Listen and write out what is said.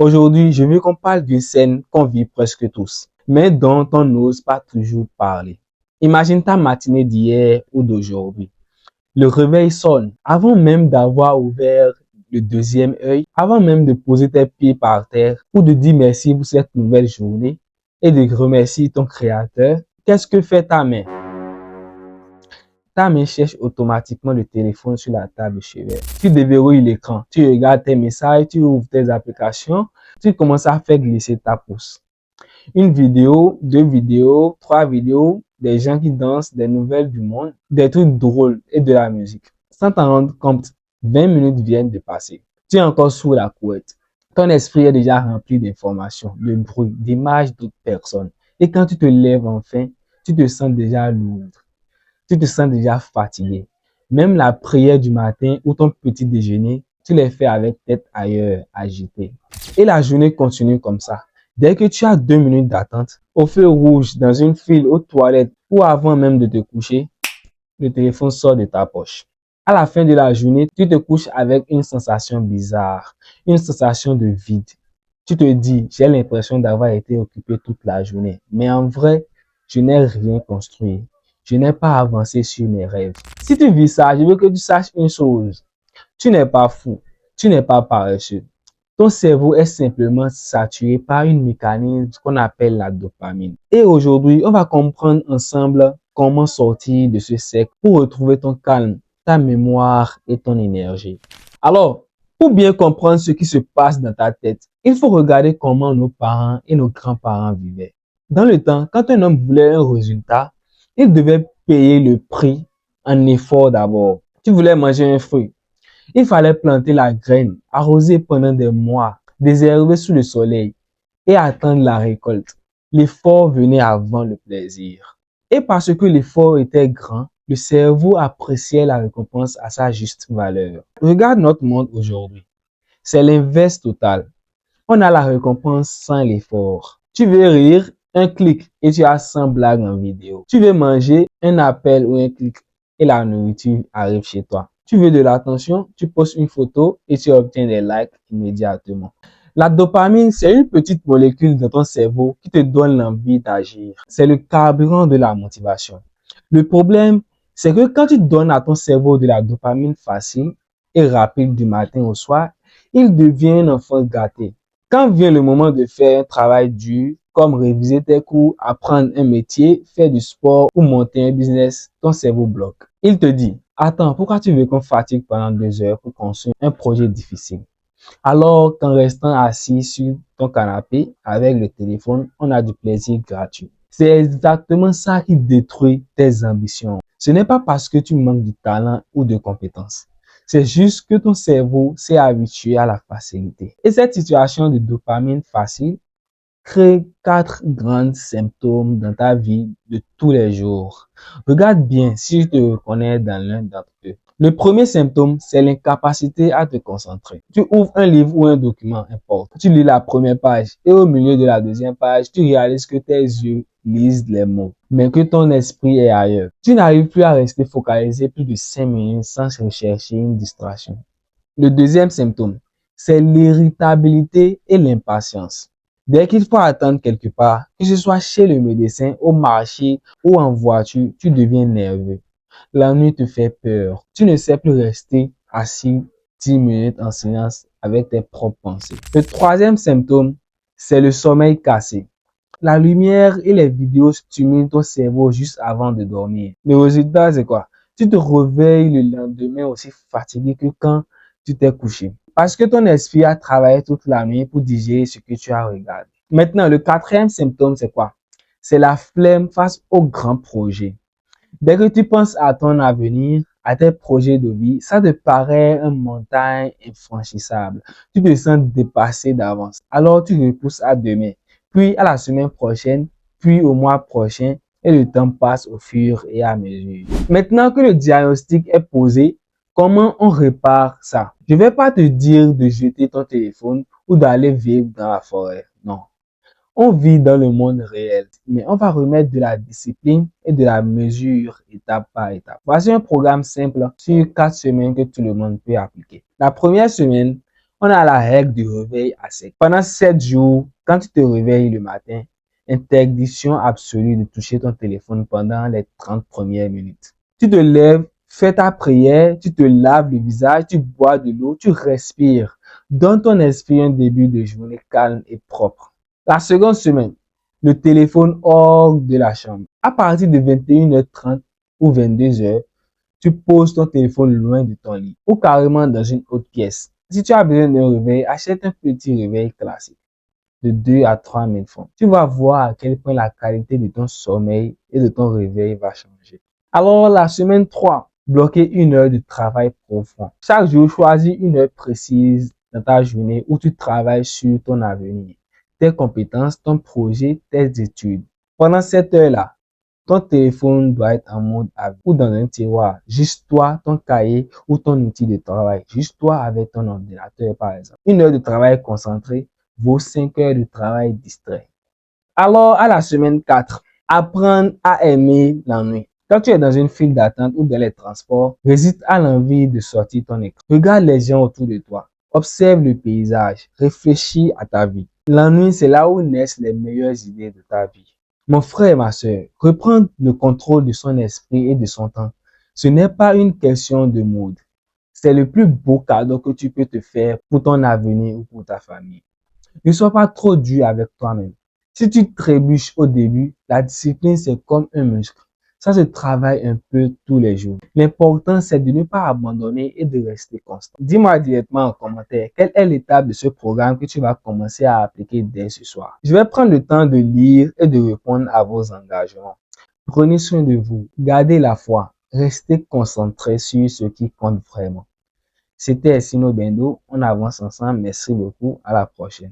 Aujourd'hui, je veux qu'on parle d'une scène qu'on vit presque tous, mais dont on n'ose pas toujours parler. Imagine ta matinée d'hier ou d'aujourd'hui. Le réveil sonne avant même d'avoir ouvert le deuxième œil, avant même de poser tes pieds par terre ou de dire merci pour cette nouvelle journée et de remercier ton créateur. Qu'est-ce que fait ta main? Ta main cherche automatiquement le téléphone sur la table de chevet. Tu déverrouilles l'écran, tu regardes tes messages, tu ouvres tes applications, tu commences à faire glisser ta pouce. Une vidéo, deux vidéos, trois vidéos, des gens qui dansent, des nouvelles du monde, des trucs drôles et de la musique. Sans t'en rendre compte, 20 minutes viennent de passer. Tu es encore sous la couette. Ton esprit est déjà rempli d'informations, de bruit, d'images d'autres personnes. Et quand tu te lèves enfin, tu te sens déjà lourd. Tu te sens déjà fatigué. Même la prière du matin ou ton petit déjeuner, tu les fais avec tête ailleurs, agitée. Et la journée continue comme ça. Dès que tu as 2 minutes d'attente, au feu rouge, dans une file, aux toilettes ou avant même de te coucher, le téléphone sort de ta poche. À la fin de la journée, tu te couches avec une sensation bizarre, une sensation de vide. Tu te dis, j'ai l'impression d'avoir été occupé toute la journée, mais en vrai, je n'ai rien construit. Je n'ai pas avancé sur mes rêves. Si tu vis ça, je veux que tu saches une chose. Tu n'es pas fou. Tu n'es pas paresseux. Ton cerveau est simplement saturé par une mécanisme qu'on appelle la dopamine. Et aujourd'hui, on va comprendre ensemble comment sortir de ce cercle pour retrouver ton calme, ta mémoire et ton énergie. Alors, pour bien comprendre ce qui se passe dans ta tête, il faut regarder comment nos parents et nos grands-parents vivaient. Dans le temps, quand un homme voulait un résultat, il devait payer le prix en effort d'abord. Tu voulais manger un fruit. Il fallait planter la graine, arroser pendant des mois, désherber sous le soleil et attendre la récolte. L'effort venait avant le plaisir. Et parce que l'effort était grand, le cerveau appréciait la récompense à sa juste valeur. Regarde notre monde aujourd'hui. C'est l'inverse total. On a la récompense sans l'effort. Tu veux rire, un clic et tu as 100 blagues en vidéo. Tu veux manger, un appel ou un clic et la nourriture arrive chez toi. Tu veux de l'attention, tu postes une photo et tu obtiens des likes immédiatement. La dopamine, c'est une petite molécule dans ton cerveau qui te donne l'envie d'agir. C'est le carburant de la motivation. Le problème, c'est que quand tu donnes à ton cerveau de la dopamine facile et rapide du matin au soir, il devient un enfant gâté. Quand vient le moment de faire un travail dur, comme réviser tes cours, apprendre un métier, faire du sport ou monter un business, ton cerveau bloque. Il te dit, attends, pourquoi tu veux qu'on fatigue pendant 2 heures pour construire un projet difficile? Alors qu'en restant assis sur ton canapé avec le téléphone, on a du plaisir gratuit. C'est exactement ça qui détruit tes ambitions. Ce n'est pas parce que tu manques de talent ou de compétences. C'est juste que ton cerveau s'est habitué à la facilité. Et cette situation de dopamine facile crée 4 grands symptômes dans ta vie de tous les jours. Regarde bien si tu te reconnais dans l'un d'entre eux. Le premier symptôme, c'est l'incapacité à te concentrer. Tu ouvres un livre ou un document, importe. Tu lis la première page et au milieu de la deuxième page, tu réalises que tes yeux lisent les mots, mais que ton esprit est ailleurs. Tu n'arrives plus à rester focalisé plus de 5 minutes sans rechercher une distraction. Le deuxième symptôme, c'est l'irritabilité et l'impatience. Dès qu'il faut attendre quelque part, que ce soit chez le médecin, au marché ou en voiture, tu deviens nerveux. La nuit te fait peur. Tu ne sais plus rester assis 10 minutes en silence avec tes propres pensées. Le troisième symptôme, c'est le sommeil cassé. La lumière et les vidéos stimulent ton cerveau juste avant de dormir. Le résultat, c'est quoi? Tu te réveilles le lendemain aussi fatigué que quand tu t'es couché. Parce que ton esprit a travaillé toute la nuit pour digérer ce que tu as regardé. Maintenant, le quatrième symptôme, c'est quoi? C'est la flemme face aux grands projets. Dès que tu penses à ton avenir, à tes projets de vie, ça te paraît une montagne infranchissable. Tu te sens dépassé d'avance. Alors tu repousses à demain, puis à la semaine prochaine, puis au mois prochain, et le temps passe au fur et à mesure. Maintenant que le diagnostic est posé, comment on répare ça? Je ne vais pas te dire de jeter ton téléphone ou d'aller vivre dans la forêt. Non. On vit dans le monde réel, mais on va remettre de la discipline et de la mesure étape par étape. Voici un programme simple sur 4 semaines que tout le monde peut appliquer. La première semaine, On a la règle du réveil à sec. Pendant 7 jours, quand tu te réveilles le matin, interdiction absolue de toucher ton téléphone pendant les 30 premières minutes. Tu te lèves, fais ta prière, tu te laves le visage, tu bois de l'eau, tu respires. Donne ton esprit un début de journée calme et propre. La seconde semaine, le téléphone hors de la chambre. À partir de 21h30 ou 22h, tu poses ton téléphone loin de ton lit ou carrément dans une autre pièce. Si tu as besoin d'un réveil, achète un petit réveil classique de 2 à 3 000 francs. Tu vas voir à quel point la qualité de ton sommeil et de ton réveil va changer. Alors, la semaine 3, bloquez 1 heure de travail profond. Chaque jour, choisis 1 heure précise dans ta journée où tu travailles sur ton avenir, tes compétences, ton projet, tes études. Pendant cette heure-là, ton téléphone doit être en mode avion ou dans un tiroir. Juste toi, ton cahier ou ton outil de travail. Juste toi avec ton ordinateur, par exemple. 1 heure de travail concentré vaut 5 heures de travail distrait. Alors, à la semaine 4, apprendre à aimer l'ennui. Quand tu es dans une file d'attente ou dans les transports, résiste à l'envie de sortir ton écran. Regarde les gens autour de toi. Observe le paysage. Réfléchis à ta vie. L'ennui, c'est là où naissent les meilleures idées de ta vie. Mon frère et ma sœur, reprendre le contrôle de son esprit et de son temps, ce n'est pas une question de mode. C'est le plus beau cadeau que tu peux te faire pour ton avenir ou pour ta famille. Ne sois pas trop dur avec toi-même. Si tu trébuches au début, la discipline, c'est comme un muscle. Ça se travaille un peu tous les jours. L'important, c'est de ne pas abandonner et de rester constant. Dis-moi directement en commentaire quelle est l'étape de ce programme que tu vas commencer à appliquer dès ce soir. Je vais prendre le temps de lire et de répondre à vos engagements. Prenez soin de vous, gardez la foi, restez concentrés sur ce qui compte vraiment. C'était Sino Bendo, on avance ensemble, merci beaucoup, à la prochaine.